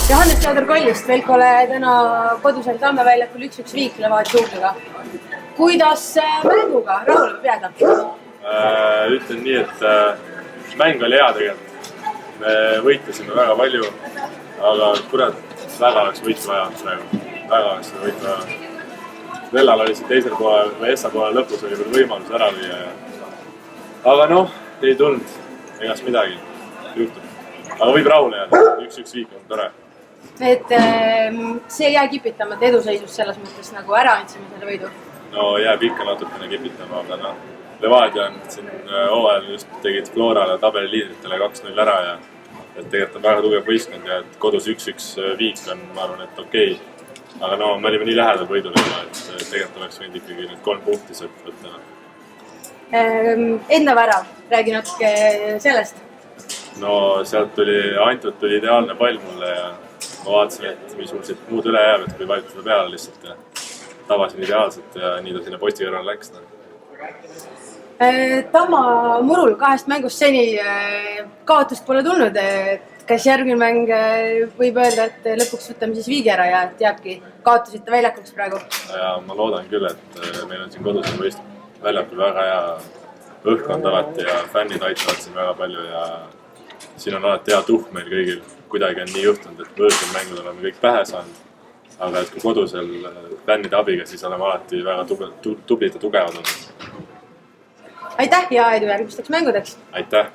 Johannes Teodor Kollist, Velkole täna kodusel Tamme väljakul 1-1 viik Levadia. Kuidas mänguga rahule võib jääda? Ütlen nii, et mäng oli hea tegelikult. Me võitlesime väga palju, aga kurat, väga oleks võitu vaja praegu. Väga oleks seda võitu vaja. Vellal oli siin teisel poolel või Essa poolel lõpus oli veel võimalus ära lüüa. Aga noh, ei tulnud. Egast midagi juhtub. Aga võib rahule jääda. 1-1 viik on tore. Et see ei jää kipitama, et eduseisus selles mõttes nagu ära andsime selle võidu? No jääb ikka natukene kipitama, aga noh, Levadia on siin hooajal just tegid Florale tabeliliidritele 2-0 ära ja et tegelikult on väga tugev võistkond ja et kodus 1-1 viik on, ma arvan, et okei. Aga no, me olime nii lähedal võidule, et tegelikult oleks võinud ikkagi need 3 punkti sealt võtta. Enda värav, räägi natuke sellest. No sealt Antut tuli ideaalne pall mulle ja ma vaatasin, et mis mul siit muud üle jääb, et kui vajutada seda peale lihtsalt ja tavasin ideaalselt ja nii ta sinna posti kõrval läks. Tamma Murul 2 mängust seni kaotust pole tulnud. Kas järgmine mäng võib öelda, et lõpuks võtame siis viigi ära ja et jääbki kaotusite väljakuks praegu? Ja ma loodan küll, et meil on siin kodus väljakul väga hea õhkkond alati ja fännid aitavad siin väga palju ja siin on alati hea tuhk meil kõigil. Kuidagi on nii juhtunud, et võõrsil mängud oleme kõik pähe saanud. Aga et kui kodusel fännide abiga, siis oleme alati väga tublid ja tugevad olnud. Aitäh ja edu järgmisteks mängudeks! Aitäh!